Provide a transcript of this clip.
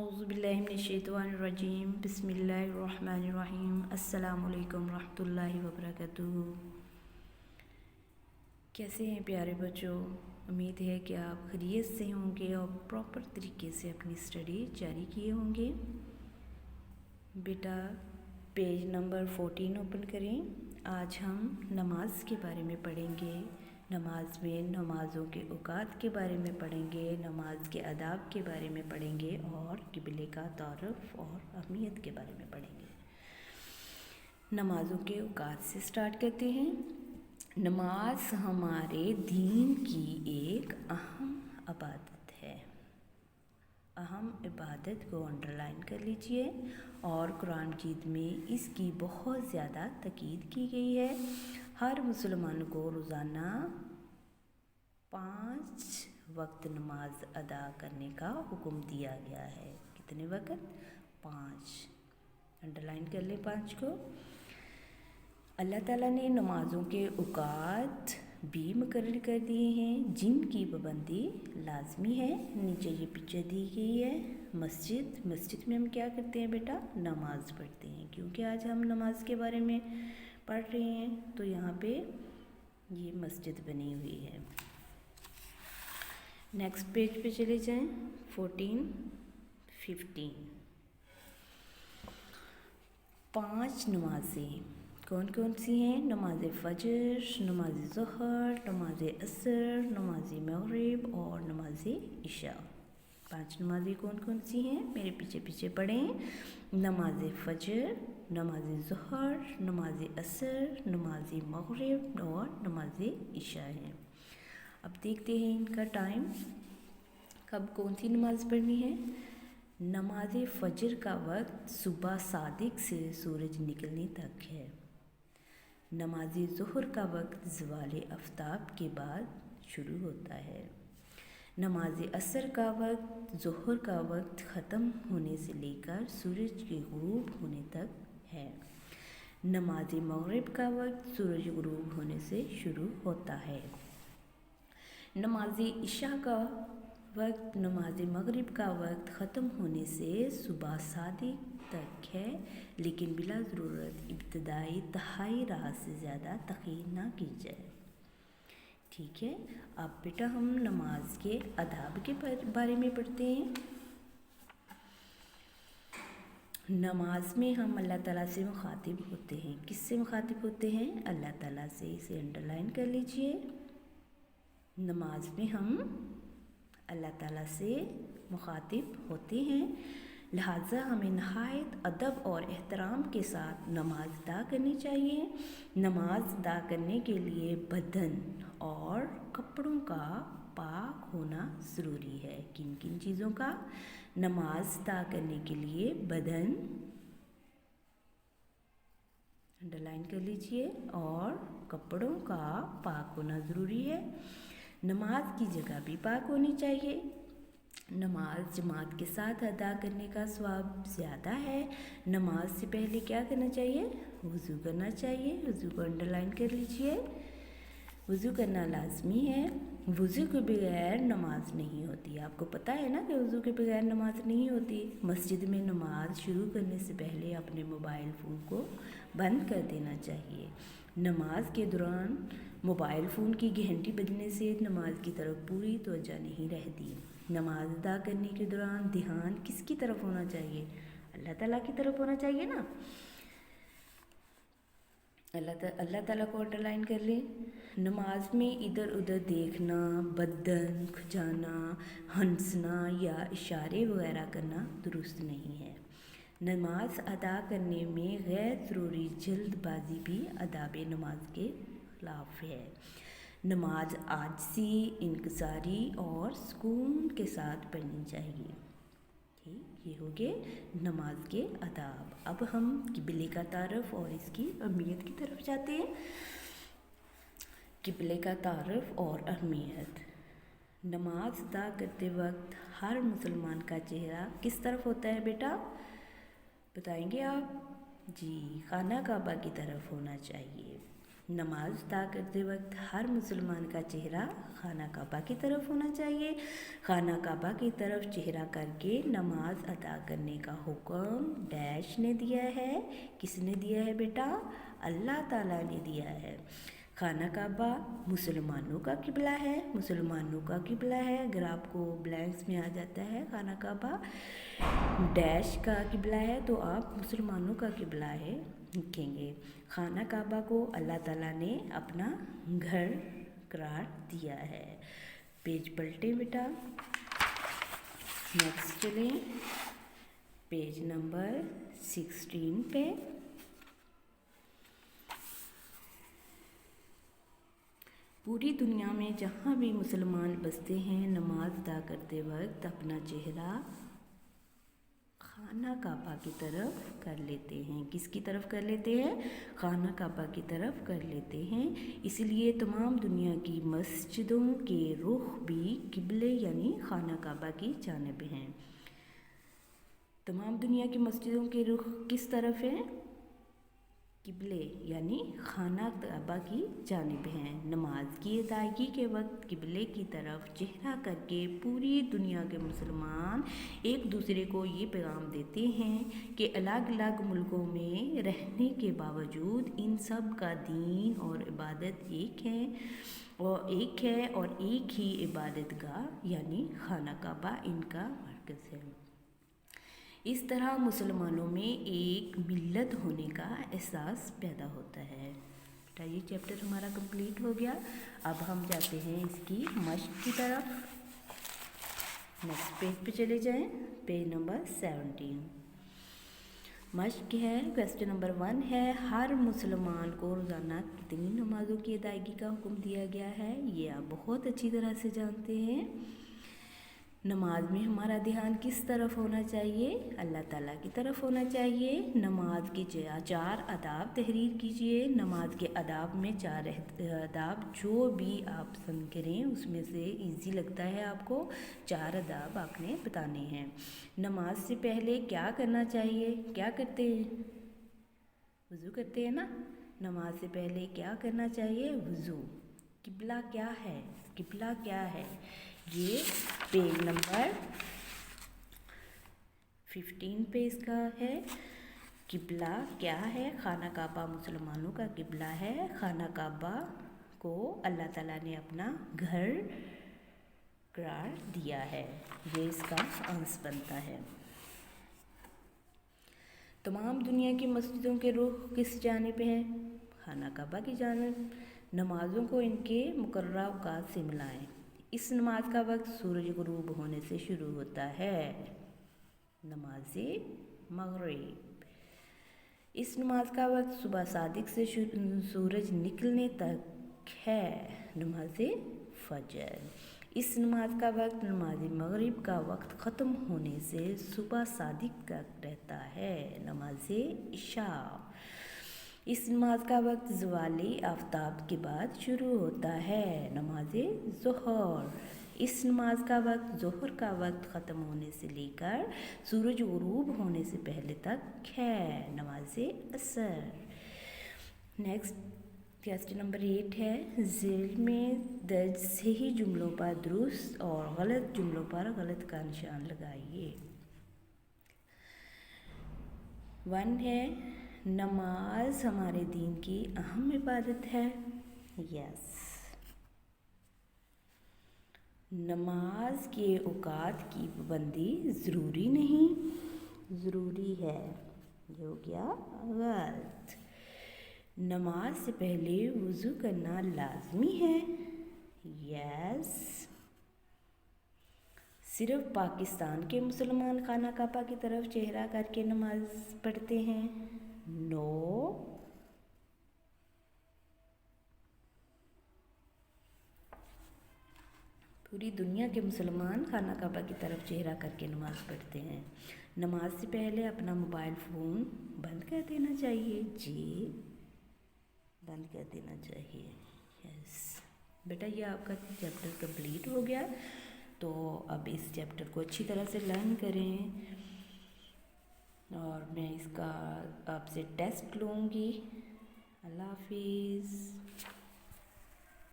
औज़ुबिल्लाहिमिनश्शैतानिर्रजीम बिस्मिल्लाहिर्रहमानिर्रहीम अस्सलामु अलैकुम रहमतुल्लाहि व बरकातुहू। कैसे हैं प्यारे बच्चों? उम्मीद है कि आप खैरियत से होंगे और प्रॉपर तरीके से अपनी स्टडी जारी किए होंगे। बेटा पेज नंबर 14 ओपन करें। आज हम नमाज के बारे में पढ़ेंगे। नमाज में नमाज़ों के औक़ात के बारे में पढ़ेंगे, नमाज के आदाब के बारे में पढ़ेंगे और क़िबले का तारुफ़ और अहमियत के बारे में पढ़ेंगे। नमाज़ों के औक़ात से स्टार्ट करते हैं। नमाज हमारे दीन की एक अहम इबादत है। अहम इबादत को अंडरलाइन कर लीजिए। और कुरान मजीद में इसकी बहुत ज़्यादा ताकीद की गई है। हर मुसलमान को रोज़ाना 5 वक्त नमाज अदा करने का हुक्म दिया गया है। कितने वक्त? 5। अंडरलाइन कर लें 5 को। अल्लाह ताला ने नमाज़ों के औक़ात भी मुकर्रर कर दिए हैं जिनकी पाबंदी लाजमी है। नीचे ये पिक्चर दी गई है मस्जिद में हम क्या करते हैं बेटा? नमाज़ पढ़ते हैं। क्योंकि आज हम नमाज के बारे में पढ़ रहे हैं तो यहाँ पे ये मस्जिद बनी हुई है। नेक्स्ट पेज पे चले जाएं। 14-15 5 नमाज़ें कौन कौन सी हैं? नमाज फ़जर, नमाज ज़ोहर, नमाज असर, नमाज मग़रिब और नमाज इशा। 5 नमाज़ें कौन कौन सी हैं? मेरे पीछे पीछे पढ़ें। नमाज फ़जर, नमाज ज़ोहर, नमाज असर, नमाज मग़रिब और नमाज इशा हैं। अब देखते हैं इनका टाइम, कब कौन सी नमाज़ पढ़नी है। नमाज फ़जर का वक्त सुबह सादिक से सूरज निकलने तक है। नमाज ज़ोहर का वक्त ज़वाल आफ्ताब के बाद शुरू होता है। नमाज असर का वक्त ज़ोहर का वक्त ख़त्म होने से लेकर सूरज के ग़ुरूब होने तक है। नमाज मग़रिब का वक्त सूरज ग़ुरूब होने से शुरू होता है। नमाज इशा का वक्त नमाज मग़रिब का वक्त ख़त्म होने से सुबह सादिक तक है, लेकिन बिला ज़रूरत इब्तिदाई तहाई रात से ज़्यादा तख़ीर ना की जाए। ठीक है। अब बेटा हम नमाज के आदाब के बारे में पढ़ते हैं। नमाज में हम अल्लाह ताला से मुखातिब होते हैं। किससे मुखातिब होते हैं? अल्लाह ताला से। इसे अंडरलाइन कर लीजिए। नमाज में हम अल्लाह ताला से मुखातिब होते हैं, लिहाजा हमें नहायत अदब और एहतराम के साथ नमाज अदा करनी चाहिए। नमाज अदा करने के लिए बदन और कपड़ों का पाक होना ज़रूरी है। किन किन चीज़ों का? नमाज अदा करने के लिए बदन अंडरलाइन कर लीजिए और कपड़ों का पाक होना ज़रूरी है। नमाज की जगह भी पाक होनी चाहिए। नमाज जमात के साथ अदा करने का सवाब ज़्यादा है। नमाज से पहले क्या करना चाहिए? वज़ू करना चाहिए। वज़ू को अंडरलाइन कर लीजिए। वज़ू करना लाजमी है। वज़ू के बगैर नमाज नहीं होती। आपको पता है ना कि वज़ू के बगैर नमाज नहीं होती। मस्जिद में नमाज शुरू करने से पहले अपने मोबाइल फ़ोन को बंद कर देना चाहिए। नमाज के दौरान मोबाइल फ़ोन की घंटी बजने से नमाज की तरफ पूरी तवज्जो नहीं रहती। नमाज अदा करने के दौरान ध्यान किसकी तरफ होना चाहिए? अल्लाह ताला की तरफ होना चाहिए ना। अल्लाह ताला को अंडरलाइन कर लें। नमाज में इधर उधर देखना, बदन खुजाना, हंसना या इशारे वगैरह करना दुरुस्त नहीं है। नमाज अदा करने में गैर ज़रूरी जल्दबाजी भी आदाब नमाज के खिलाफ है। नमाज आजिज़ी, इंकिसारी और सुकून के साथ पढ़नी चाहिए। ठीक, ये हो गए नमाज के आदाब। अब हम क़िबले का तारुफ़ और इसकी अहमियत की तरफ जाते हैं। क़िबले का तारुफ़ और अहमियत। नमाज अदा करते वक्त हर मुसलमान का चेहरा किस तरफ होता है बेटा? बताएंगे आप? जी, खाना काबा की तरफ होना चाहिए। नमाज अदा करते वक्त हर मुसलमान का चेहरा खाना काबा की तरफ होना चाहिए। खाना काबा की तरफ चेहरा करके नमाज अदा करने का हुक्म डैश ने दिया है। किसने दिया है बेटा? अल्लाह ताला ने दिया है। खाना काबा मुसलमानों का किबला है, मुसलमानों का किबला है। अगर आपको ब्लैंक्स में आ जाता है खाना काबा डैश का किबला है तो आप मुसलमानों का किबला है लिखेंगे। खाना काबा को अल्लाह ताला ने अपना घर करार दिया है। पेज पलटे बेटा, नेक्स्ट चलें पेज नंबर 16 पे। पूरी दुनिया में जहाँ भी मुसलमान बसते हैं नमाज अदा करते वक्त अपना चेहरा खाना काबा की तरफ कर लेते हैं। किसकी तरफ कर लेते हैं? खाना काबा की तरफ कर लेते हैं। इसलिए तमाम दुनिया की मस्जिदों के रुख भी किबले यानी खाना काबा की जानिब हैं। तमाम दुनिया की मस्जिदों के रुख किस तरफ हैं? किबले यानी खाना काबा की जानिब हैं। नमाज की अदायगी के वक्त किबले की तरफ चेहरा करके पूरी दुनिया के मुसलमान एक दूसरे को ये पैगाम देते हैं कि अलग अलग मुल्कों में रहने के बावजूद इन सब का दीन और इबादत एक है और एक ही इबादत गाह यानी खाना काबा इनका मरकज़ है। इस तरह मुसलमानों में एक मिल्लत होने का एहसास पैदा होता है। बेटा ये चैप्टर हमारा कंप्लीट हो गया। अब हम जाते हैं इसकी मश्क की तरफ। नेक्स्ट पेज पे चले जाएं, पेज नंबर 17। मश्क है, क्वेश्चन नंबर 1 है हर मुसलमान को रोज़ाना कितनी नमाज़ों की अदायगी का हुक्म दिया गया है? ये आप बहुत अच्छी तरह से जानते हैं। नमाज में हमारा ध्यान किस तरफ होना चाहिए? अल्लाह ताला की तरफ होना चाहिए। नमाज के 4 आदाब तहरीर कीजिए। नमाज के आदाब में 4 आदाब जो भी आप पसंद करें उसमें से इजी लगता है आपको 4 आदाब आपने बताने हैं। नमाज से पहले क्या करना चाहिए? क्या करते हैं? वज़ू करते हैं ना। नमाज से पहले क्या करना चाहिए? वज़ू। किबला क्या है? किबला क्या है? ये पेज नंबर 15 पे इसका है। किबला क्या है? खाना काबा मुसलमानों का किबला है। खाना काबा को अल्लाह ताला ने अपना घर करार दिया है। ये इसका अंश बनता है। तमाम दुनिया की मस्जिदों के रुख किस जानिब हैं? खाना काबा की जानिब। नमाज़ों को इनके मुकर्रर औक़ात से मिलाएं। इस नमाज का वक्त सूरज गुरूब होने से शुरू होता है। नमाज़े मगरिब। इस नमाज का वक्त सुबह सादिक से सूरज निकलने तक है। नमाज़े फजर। इस नमाज का वक्त नमाज मगरिब का वक्त ख़त्म होने से सुबह सादिक तक रहता है। नमाज़े इशा। इस नमाज का वक्त ज़वाली आफ्ताब के बाद शुरू होता है। नमाज़े ज़ोहर। इस नमाज का वक्त ज़ोहर का वक्त ख़त्म होने से लेकर सूरज गुरूब होने से पहले तक है। नमाज़े असर। नेक्स्ट क्वेश्चन नंबर 8 है ज़ेल में दर्ज सही जुमलों पर दुरुस्त और गलत जुमलों पर गलत का निशान लगाइए। 1 है नमाज हमारे दीन की अहम इबादत है। यस। नमाज के औक़ात की पाबंदी ज़रूरी नहीं, ज़रूरी है। ये हो गया गलत। नमाज से पहले वज़ू करना लाज़मी है। यस। सिर्फ़ पाकिस्तान के मुसलमान खाना काबा की तरफ चेहरा करके नमाज पढ़ते हैं। नो। पूरी दुनिया के मुसलमान खाना काबा की तरफ चेहरा करके नमाज़ पढ़ते हैं। नमाज से पहले अपना मोबाइल फ़ोन बंद कर देना चाहिए। जी बंद कर देना चाहिए। यस बेटा ये आपका चैप्टर कंप्लीट हो गया। तो अब इस चैप्टर को अच्छी तरह से लर्न करें और मैं इसका आपसे टेस्ट लूँगी। اللہ حافظ.